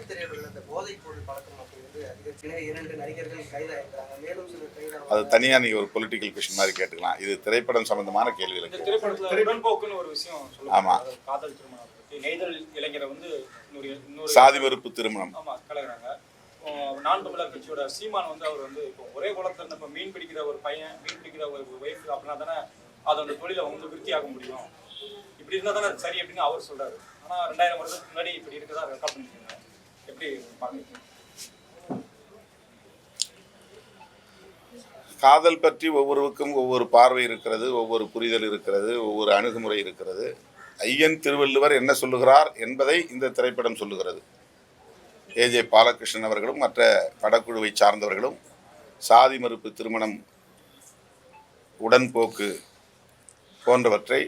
தமிழ் திரையுடைய அந்த போதைப் பொருள் பழக்கம் அப்படிங்கிறது அதிகரிச்சு 2 நடிகர்கள் கைதாயிருக்கிறாங்க. மேலும் சிலர் அது கைதாவாங்க. தனியாக நீங்கள் ஒரு பொலிட்டிக்கல் கொஷின் மாதிரி கேட்டுக்கலாம். இது திரைப்படம் சம்பந்தமான கேள்விகள். இந்த திரைப்படத்துல உடன்போக்குன்னு ஒரு விஷயம் சொல்லுவாங்க. ஆமா. அதாவது காதல் திருமணம் பத்தி நெய்தல் இளைஞரை வந்து இன்னொரு சாதி வெறுப்பு திருமணம். ஆமா கலகுறாங்க. நான் தமிழர் கட்சியோட சீமான் வந்து அவர் வந்து இப்போ ஒரே குளத்துல இருந்த இப்போ மீன் பிடிக்கிற ஒரு பையன், மீன் பிடிக்கிற ஒரு ஒய்ஃப் அப்படின்னா தானே அதோட தொழிலை வந்து விருத்தியாக முடியும். இப்படி இருந்தால் தானே சரி அப்படின்னு அவர் சொல்றாரு. ஆனா 2000 வருஷத்துக்கு முன்னாடி இப்படி இருக்கதா ரெக்கார்ட் பண்ணிருக்கீங்க. எப்படி பாக்குறீங்க? காதல் பற்றி ஒவ்வொருவருக்கும் ஒவ்வொரு பார்வை இருக்கிறது, ஒவ்வொரு புரிதல் இருக்கிறது, ஒவ்வொரு அணுகுமுறை இருக்கிறது. ஐயன் திருவள்ளுவர் என்ன சொல்லுகிறார் என்பதை இந்த திரைப்படம் சொல்லுகிறது. ஏஜே பாலகிருஷ்ணன் அவர்களும் மற்ற படக்குழுவை சார்ந்தவர்களும் சாதி மறுப்பு திருமணம், உடன்போக்கு போன்றவற்றை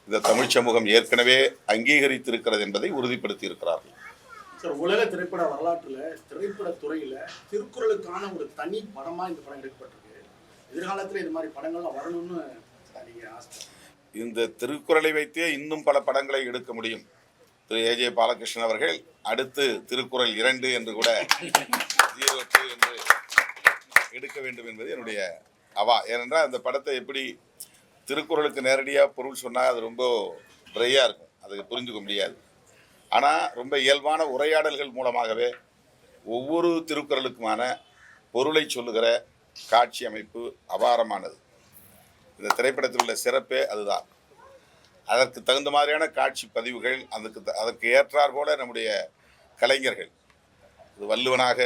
இந்த தமிழ் சமூகம் ஏற்கனவே அங்கீகரித்திருக்கிறது என்பதை உறுதிப்படுத்தி இருக்கிறார்கள். சார், உலக திரைப்பட வரலாற்றுல திரைப்பட துறையில திருக்குறளுக்கான ஒரு தனி படமா இந்த படம் எடுக்கப்பட்டிருக்கு. எதிர்காலத்துல இது மாதிரி படங்கள்லாம் வரணும்னு நீங்க ஆசை? இந்த திருக்குறளை வைத்தே இன்னும் பல படங்களை எடுக்க முடியும். திரு ஏஜே பாலகிருஷ்ணன் அவர்கள் அடுத்து திருக்குறள் 2 என்று கூட 02 என்று எடுக்க வேண்டும் என்பது என்னுடைய அவா. ஏனென்றால் அந்த படத்தை எப்படி திருக்குறளுக்கு நேரடியாக பொருள் சொன்னால் அது ரொம்ப ட்ரையாக இருக்கும், அதுக்கு புரிஞ்சுக்க முடியாது. ஆனால் ரொம்ப இயல்பான உரையாடல்கள் மூலமாகவே ஒவ்வொரு திருக்குறளுக்குமான பொருளை சொல்லுகிற காட்சி அமைப்பு அபாரமானது. இந்த திரைப்படத்தில் உள்ள சிறப்பே அதுதான். அதற்கு தகுந்த மாதிரியான காட்சி பதிவுகள், அதற்கு ஏற்றார் போல நம்முடைய கலைஞர்கள், இது வள்ளுவனாக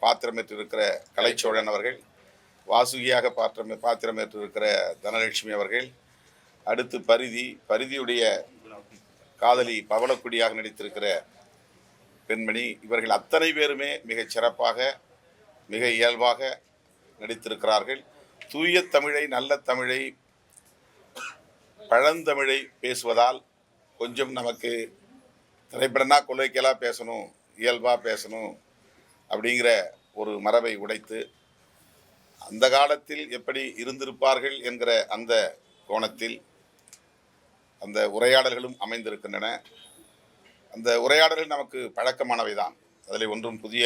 பாத்திரமேற்றிருக்கிற கலைச்சோழன் அவர்கள், வாசுகியாக பாத்திரமேற்றிருக்கிற தனலட்சுமி அவர்கள், அடுத்து பரிதியுடைய காதலி பவளக்குடியாக நடித்திருக்கிற பெண்மணி, இவர்கள் அத்தனை பேருமே மிகச் சிறப்பாக மிக இயல்பாக நடித்திருக்கிறார்கள். தூய தமிழை, நல்ல தமிழை, பழந்தமிழை பேசுவதால் கொஞ்சம் நமக்கு திரைப்படம்னா கொள்ளைக்கெல்லாம் பேசணும், இயல்பாக பேசணும் அப்படிங்கிற ஒரு மரபை உடைத்து அந்த காலத்தில் எப்படி இருந்திருப்பார்கள் என்கிற அந்த கோணத்தில் அந்த உரையாடல்களும் அமைந்திருக்கின்றன. அந்த உரையாடல்கள் நமக்கு பழக்கமானவை தான். அதில் ஒன்றும் புதிய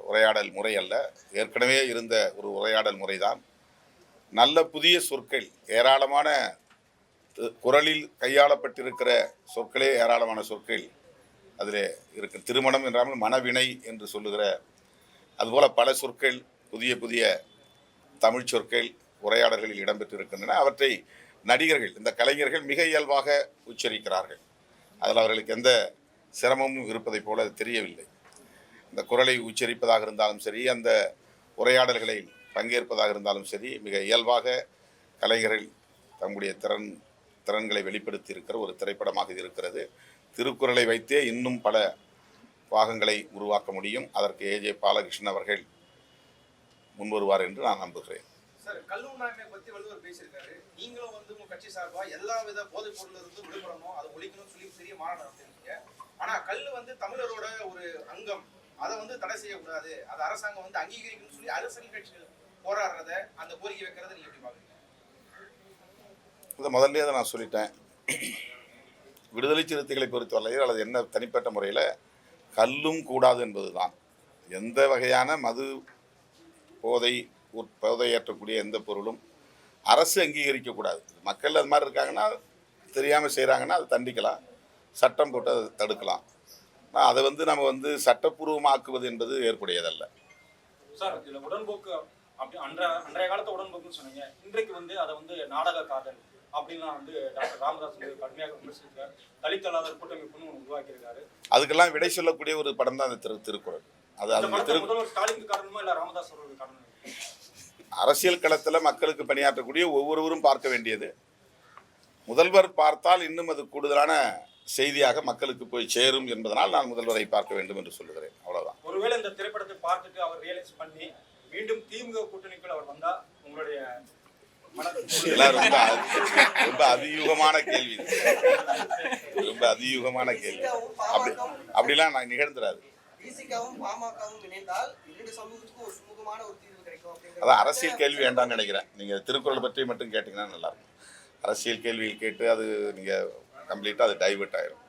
உரையாடல் முறை அல்ல, ஏற்கனவே இருந்த ஒரு உரையாடல் முறைதான். நல்ல புதிய சொற்கள், ஏராளமான குறளில் கையாளப்பட்டிருக்கிற சொற்களே ஏராளமான சொற்கள் அதில் இருக்கு. திருமணம் என்றாமல் மனவினை என்று சொல்லுகிற அதுபோல் பல சொற்கள், புதிய புதிய தமிழ் சொற்கள் உரையாடல்களில் இடம்பெற்றிருக்கின்றன. அவற்றை நடிகர்கள், இந்த கலைஞர்கள் மிக இயல்பாக உச்சரிக்கிறார்கள். அதில் அவர்களுக்கு எந்த சிரமமும் இருப்பதைப் போல தெரியவில்லை. இந்த குறளை உச்சரிப்பதாக இருந்தாலும் சரி, அந்த உரையாடல்களை பங்கேற்பதாக இருந்தாலும் சரி, மிக இயல்பாக கலைஞர்கள் தம்முடைய திறன்களை வெளிப்படுத்தி இருக்கிற ஒரு திரைப்படமாக இது இருக்கிறது. திருக்குறளை வைத்தே இன்னும் பல பாகங்களை உருவாக்க முடியும். அதற்கு ஏஜே பாலகிருஷ்ணன் அவர்கள் முன்வருவார் என்று நான் நம்புகிறேன். சார், கல்லுண்ணாமை பத்தி வள்ளுவர் பேசியிருக்காரு. நீங்களும் வந்து உங்க கட்சி சார்பா எல்லா வித போதைப் பொருள் இருந்து விடுபடணும், அதை ஒழிக்கணும்னு சொல்லி பெரிய மாநாடு நடத்திருக்கீங்க. ஆனா கல்லு வந்து தமிழரோட ஒரு அங்கம், அதை வந்து தடை செய்யக்கூடாது, அதை அரசாங்கம் வந்து அங்கீகரிக்கணும்னு சொல்லி அரசியல் கட்சிகள் போராடுறத, அந்த கோரிக்கை வைக்கிறத நீங்க எப்படி பாக்குறீங்க? முதல்ல அதை நான் சொல்லிட்டேன். விடுதலை சிறுத்தைகளை பொறுத்தவரையில் அல்லது என்ன தனிப்பட்ட முறையில் கல்லும் கூடாது என்பதுதான். எந்த வகையான மது போதை ஏற்றக்கூடிய எந்த பொருளும் அரசு அங்கீகரிக்கக்கூடாது. மக்கள் அது மாதிரி இருக்காங்கன்னா, தெரியாமல் செய்கிறாங்கன்னா அதை தண்டிக்கலாம், சட்டம் போட்டு அதை தடுக்கலாம். அதை வந்து நம்ம வந்து சட்டப்பூர்வமாக்குவது என்பது ஏற்புடையதல்ல. சார், இதில் உடன்போக்கு அப்படி அன்றைய காலத்தை உடன்போக்குன்னு சொன்னீங்க. இன்றைக்கு வந்து அதை வந்து நாடக காதல் அப்படின்லாம் வந்து டாக்டர் ராமதாஸ் வந்து கடுமையாக விமர்சிக்கிறார். தலித் அல்லாத கூட்டமைப்புன்னு உருவாக்கியிருக்காரு. அதுக்கெல்லாம் விடை சொல்லக்கூடிய ஒரு படம் தான் அந்த திருக்குறள். அது முதல்வர் ஸ்டாலினுக்கு காரணமா இல்லை ராமதாஸ் அவர்களுக்கு காரணம்? அரசியல் களத்தில் மக்களுக்கு பணியாற்றக்கூடிய ஒவ்வொருவரும் பார்க்க வேண்டியது. முதல்வர் பார்த்தால் இன்னும் அது கூடுதலான செய்தியாக மக்களுக்கு போய் சேரும் என்பதனால் நான் முதல்வரை பார்க்க வேண்டும் என்று சொல்லுகிறேன். அவ்வளவுதான். ஒருவேளை இந்த திரைப்படத்தை பார்த்துட்டு அவர் ரியலைஸ் பண்ணி மீண்டும் திமுக கூட்டணிக்குள் அவர் வந்தா உங்களுடைய ரொம்ப அதியூகமான கேள்வி, ரொம்ப அதியூகமான கேள்வி. அப்படிலாம் நான் நிகழ்ந்துடாது. அதான் அரசியல் கேள்வி வேண்டாம்னு நினைக்கிறேன். நீங்க திருக்குறள் பற்றி மட்டும் கேட்டீங்கன்னா நல்லா இருக்கும். அரசியல் கேள்வியில் கேட்டு அது நீங்க கம்ப்ளீட்டா அது டைவர்ட் ஆயிரும்.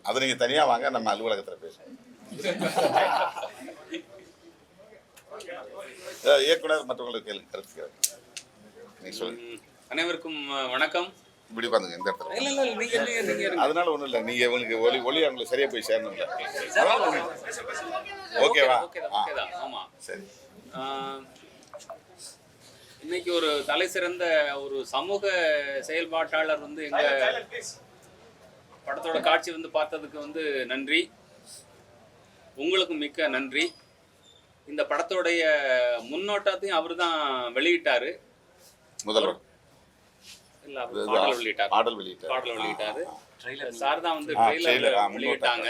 அதை நீங்கள் தனியாக வாங்க, நம்ம அலுவலகத்தில் பேசுவோம். இயக்குனர் மற்றவங்களுக்கு கேள்வி கருத்து நீங்கள் சொல்லுங்கள். அனைவருக்கும் வணக்கம். இப்படி உட்காந்துங்க இந்த இடத்துல. இல்ல நீங்க அதனால ஒன்றும் இல்லை, நீங்கள் உங்களுக்கு ஒளி அவங்களுக்கு சரியாக போய் சேரணும் இல்லை. ஓகேவா? ஓகேதான். ஆமா சரி. இன்னைக்கு ஒரு தலை சிறந்த ஒரு சமூக செயல்பாட்டாளர் வந்து எங்க படத்தோட காட்சி வந்து பார்த்ததுக்கு வந்து நன்றி. உங்களுக்கும் மிக்க நன்றி. இந்த படத்தோடைய முன்னோட்டத்தையும் அவர் தான் வெளியிட்டாரு. முதல்வர் இல்ல பாடல் வெளியிட்டாரு. பாடல் வெளியிட்டாரு. சார் தான் வந்து ட்ரெய்லர் வெளியிட்டாங்க.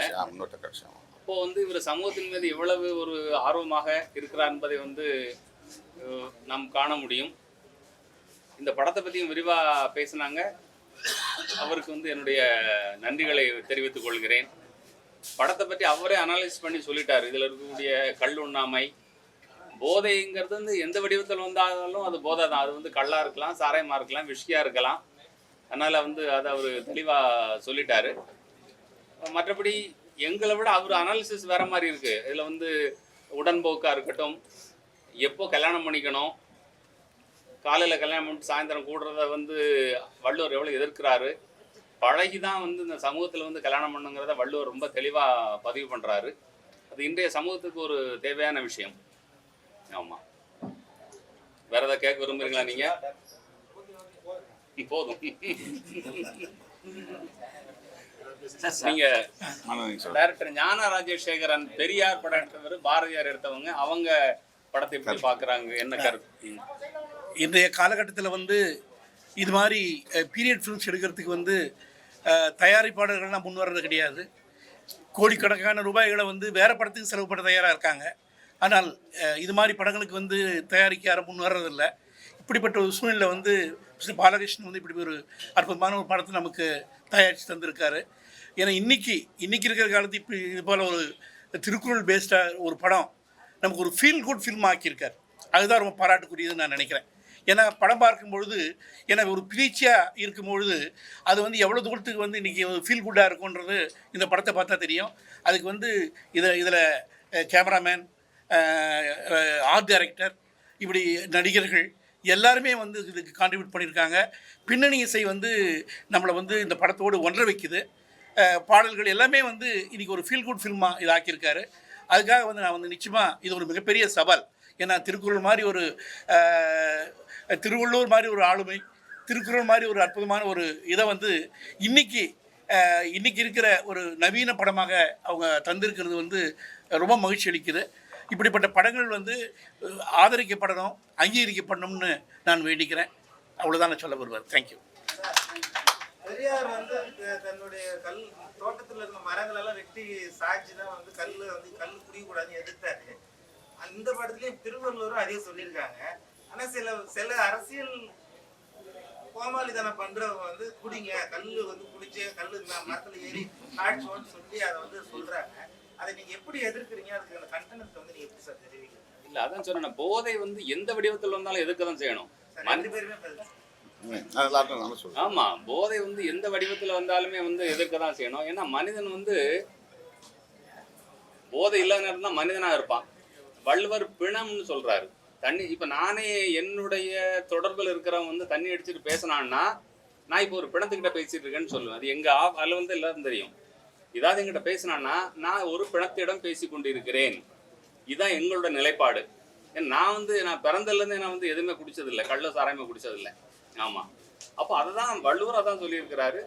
அப்போ வந்து இவர் சமூகத்தின் மீது எவ்வளவு ஒரு ஆர்வமாக இருக்கிறார் என்பதை வந்து நாம் காண முடியும். இந்த படத்தை பற்றியும் விரிவாக பேசினாங்க. அவருக்கு வந்து என்னுடைய நன்றிகளை தெரிவித்துக் கொள்கிறேன். படத்தை பற்றி அவரே அனலைஸ் பண்ணி சொல்லிட்டார். இதில் இருக்கக்கூடிய கல் உண்ணாமை, போதைங்கிறது வந்து எந்த வடிவத்தில் வந்தாலும் அது போதை தான். அது வந்து கல்லாக இருக்கலாம், சாராயமாக இருக்கலாம், விஷ்கியாக இருக்கலாம். அதனால் வந்து அதை அவர் தெளிவாக சொல்லிட்டாரு. மற்றபடி எங்களை விட அவர் அனாலிசிஸ் வேறு மாதிரி இருக்குது. இதில் வந்து உடன்போக்காக இருக்கட்டும், எப்போ கல்யாணம் பண்ணிக்கணும், காலையில் கல்யாணம் பண்ணிட்டு சாயந்தரம் கூடுறத வந்து வள்ளுவர் எவ்வளோ எதிர்க்கிறாரு, பழகி தான் வந்து இந்த சமூகத்தில் வந்து கல்யாணம் பண்ணுங்கிறத வள்ளுவர் ரொம்ப தெளிவாக பதிவு பண்ணுறாரு. அது இன்றைய சமூகத்துக்கு ஒரு தேவையான விஷயம். ஆமாம். வேற ஏதாவது கேட்க விரும்புறீங்களா நீங்கள்? போதும். நீங்க டைரக்டர் ஞான ராஜசேகரன் பெரியார் படம் எடுத்தவர், பாரதியார் எடுத்தவங்க, அவங்க படத்தை எப்படி பார்க்குறாங்க, என்ன கருத்து? இன்றைய காலகட்டத்தில் வந்து இது மாதிரி பீரியட் ஃபிலிம்ஸ் எடுக்கிறதுக்கு வந்து தயாரிப்பாளர்கள்லாம் முன் வர்றது கிடையாது. கோடிக்கணக்கான ரூபாய்களை வந்து வேறு படத்துக்கு செலவு பண்ண தயாராக இருக்காங்க. ஆனால் இது மாதிரி படங்களுக்கு வந்து தயாரிக்க யாரும் முன் வர்றதில்லை. இப்படிப்பட்ட ஒரு சூழ்நிலை வந்து மிஸ்டர் பாலகிருஷ்ணன் வந்து இப்படி ஒரு அற்புதமான ஒரு படத்தை நமக்கு தயாரித்து தந்திருக்காரு. ஏன்னா இன்றைக்கி இருக்கிற காலத்து இப்படி இது போல் ஒரு திருக்குறள் பேஸ்டாக ஒரு படம் நமக்கு ஒரு ஃபீல் குட் ஃபில்ம் ஆக்கியிருக்கார். அதுதான் ரொம்ப பாராட்டுக்குரியதுன்னு நான் நினைக்கிறேன். ஏன்னா படம் பார்க்கும்பொழுது எனக்கு ஒரு பிரீச்சியாக இருக்கும்பொழுது அது வந்து எவ்வளோ தூரத்துக்கு வந்து இன்றைக்கி ஃபீல் குட்டாக இருக்குன்றது இந்த படத்தை பார்த்தா தெரியும். அதுக்கு வந்து இதில் கேமராமேன், ஆர்ட் டைரக்டர், இப்படி நடிகர்கள் எல்லாருமே வந்து இதுக்கு கான்ட்ரிபியூட் பண்ணியிருக்காங்க. பின்னணி இசை வந்து நம்மளை வந்து இந்த படத்தோடு ஒன்றை வைக்குது. பாடல்கள் எல்லாமே வந்து இன்றைக்கி ஒரு ஃபீல் குட் ஃபில்மாக இது ஆக்கியிருக்காரு. அதுக்காக வந்து நான் வந்து நிச்சயமாக இது ஒரு மிகப்பெரிய சவால். ஏன்னா திருக்குறள் மாதிரி ஒரு திருவள்ளுவர் மாதிரி ஒரு ஆளுமை, திருக்குறள் மாதிரி ஒரு அற்புதமான ஒரு இதை வந்து இன்றைக்கி இருக்கிற ஒரு நவீன படமாக அவங்க தந்திருக்கிறது வந்து ரொம்ப மகிழ்ச்சி அளிக்குது. இப்படிப்பட்ட படங்கள் வந்து ஆதரிக்கப்படணும், அங்கீகரிக்கப்படணும்னு நான் வேண்டிக்கிறேன். அவ்வளோதான் நான் சொல்ல வருவார். தேங்க்யூ. பெரியார் வந்து தன்னுடைய கல் தோட்டத்தில் இருந்த மரங்கள் எல்லாம் வெட்டி சாய்ச்சி தான் வந்து கல் குடிக்கூடாதுன்னு எதிர்த்தாரு. அந்த படத்துலயும் திருவள்ளுவரும் அதே சொல்லியிருக்காங்க. ஆனா சில அரசியல் கோமாளித்தனம் பண்றவங்க வந்து குடிங்க, கல்லு வந்து குடிச்சு கல்லு மரத்துல ஏறி காய்ச்சோன்னு சொல்லி அதை வந்து சொல்றாங்க. அதை நீங்க எப்படி எதிர்க்கிறீங்க? அதுக்கு அந்த கண்டனத்தை வந்து நீங்க எப்படி சார் தெரிவிக்கிறீங்க? இல்ல அதான் சொன்னேன், போதை வந்து எந்த வடிவத்தில் வந்தாலும் எதிர்க்க தான் செய்யணும். ரெண்டு பேருமே ஆமா, போதை வந்து எந்த வடிவத்துல வந்தாலுமே வந்து எதிர்க்க தான் செய்யணும். ஏன்னா மனிதன் வந்து போதை இல்லாத நேரம் தான் மனிதனா இருப்பான். வள்ளுவர் பிணம்னு சொல்றாரு. தண்ணி இப்ப நானே என்னுடைய தொடர்பில் இருக்கிறவங்க வந்து தண்ணி அடிச்சுட்டு பேசினான்னா நான் இப்போ ஒரு பிணத்துக்கிட்ட பேசிட்டு இருக்கேன்னு சொல்லுவேன். அது எங்க அதில் வந்து எல்லாரும் தெரியும். இதாவது எங்கிட்ட பேசினான்னா நான் ஒரு பிணத்திடம் பேசி கொண்டிருக்கிறேன். இதுதான் எங்களோட நிலைப்பாடு. ஏன்னா நான் பிறந்ததுலேருந்து நான் வந்து எதுவுமே குடிச்சதில்லை, கள்ள சாராயமே குடிச்சதில்லை. ஆமாம். அப்போ அதை தான் வள்ளுவர் அதான் சொல்லியிருக்கிறாரு.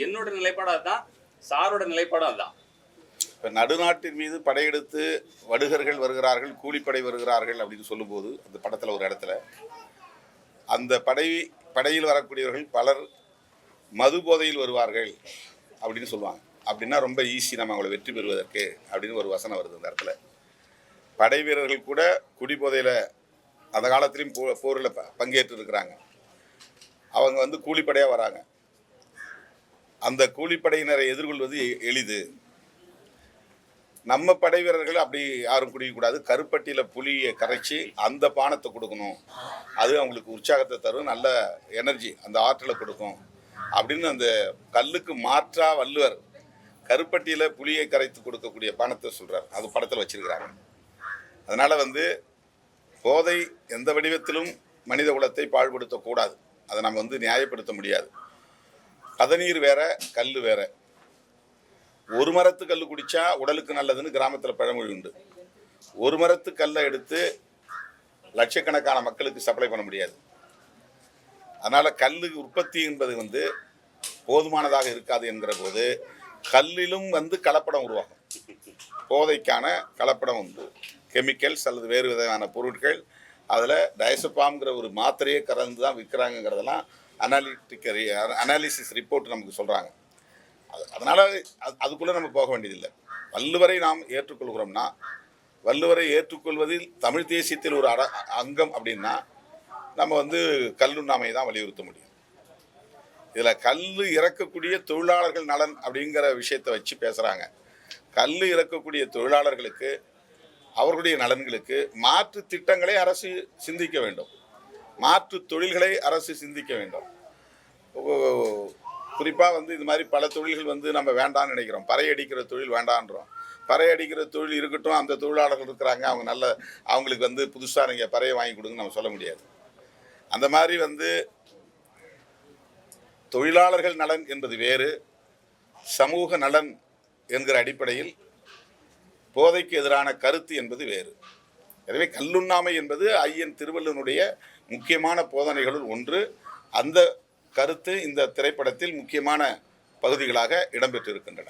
என்னோட நிலைப்பாடு அதுதான், சாரோட நிலைப்பாடு அதுதான். இப்போ நடுநாட்டின் மீது படையெடுத்து வடுகர்கள் வருகிறார்கள், கூலிப்படை வருகிறார்கள் அப்படின்னு சொல்லும்போது அந்த படத்தில் ஒரு இடத்துல அந்த படையில் வரக்கூடியவர்கள் பலர் மது போதையில் வருவார்கள் அப்படின்னு சொல்லுவாங்க. அப்படின்னா ரொம்ப ஈஸி நம்ம அவங்களை வெற்றி பெறுவதற்கு அப்படின்னு ஒரு வசனம் வருது அந்த இடத்துல. படை வீரர்கள் கூட குடிபோதையில் அந்த காலத்திலையும் போரில் பங்கேற்று இருக்கிறாங்க. அவங்க வந்து கூலிப்படையாக வராங்க. அந்த கூலிப்படையினரை எதிர்கொள்வது எளிது. நம்ம படை வீரர்கள் அப்படி யாரும் குடிக்கக்கூடாது. கருப்பட்டியில் புளியை கரைச்சி அந்த பானத்தை கொடுக்கணும். அது அவங்களுக்கு உற்சாகத்தை தரும், நல்ல எனர்ஜி, அந்த ஆற்றலை கொடுக்கும் அப்படின்னு அந்த கல்லுக்கு மாற்றா வள்ளுவர் கருப்பட்டியில் புளியை கரைத்து கொடுக்கக்கூடிய பானத்தை சொல்கிறார். அது படத்தில் வச்சிருக்கிறாங்க. அதனால் வந்து போதை எந்த வடிவத்திலும் மனித குலத்தை பாழ்படுத்தக்கூடாது. அதை நம்ம வந்து நியாயப்படுத்த முடியாது. பதநீர் வேற, கல் வேற. ஒரு மரத்து கல் குடித்தா உடலுக்கு நல்லதுன்னு கிராமத்தில் பழமொழி உண்டு. ஒரு மரத்து கல்லை எடுத்து லட்சக்கணக்கான மக்களுக்கு சப்ளை பண்ண முடியாது. அதனால் கல் உற்பத்தி என்பது வந்து போதுமானதாக இருக்காது என்கிற போது கல்லிலும் வந்து கலப்படம் உருவாகும். போதைக்கான கலப்படம் வந்து கெமிக்கல்ஸ் அல்லது வேறு விதமான பொருட்கள், அதில் டயசபாம்ங்கிற ஒரு மாத்திரையே கலந்து தான் விற்கிறாங்கிறதெல்லாம் அனாலிசிஸ் ரிப்போர்ட் நமக்கு சொல்கிறாங்க. அதனால் அதுக்குள்ளே நம்ம போக வேண்டியதில்லை. வள்ளுவரை நாம் ஏற்றுக்கொள்கிறோம்னா, வள்ளுவரை ஏற்றுக்கொள்வதில் தமிழ் தேசியத்தில் ஒரு அங்கம் அப்படின்னா நம்ம வந்து கல்லுண்ணாமையை தான் வலியுறுத்த முடியும். இதில் கல் இறக்கக்கூடிய தொழிலாளர்கள் நலன் அப்படிங்கிற விஷயத்தை வச்சு பேசுகிறாங்க. கல் இறக்கக்கூடிய தொழிலாளர்களுக்கு, அவர்களுடைய நலன்களுக்கு மாற்று திட்டங்களை அரசு சிந்திக்க வேண்டும். மாற்று தொழில்களை அரசு சிந்திக்க வேண்டும். குறிப்பாக வந்து இது மாதிரி பல தொழில்கள் வந்து நம்ம வேண்டாம்னு நினைக்கிறோம். பறை அடிக்கிற தொழில் வேண்டான்றோம். பறை அடிக்கிற தொழில் இருக்கட்டும், அந்த தொழிலாளர்கள் இருக்கிறாங்க, அவங்க அவங்களுக்கு வந்து புதுசாக நீங்கள் பறையை வாங்கி கொடுங்கன்னு நம்ம சொல்ல முடியாது. அந்த மாதிரி வந்து தொழிலாளர்கள் நலன் என்பது வேறு, சமூக நலன் என்கிற அடிப்படையில் போதைக்கு எதிரான கருத்து என்பது வேறு. எனவே கல்லுண்ணாமை என்பது ஐயன் திருவள்ளுவனுடைய முக்கியமான போதனைகளுள் ஒன்று. அந்த கருத்து இந்த திரைப்படத்தில் முக்கியமான பகுதிகளாக இடம்பெற்றிருக்கின்றன.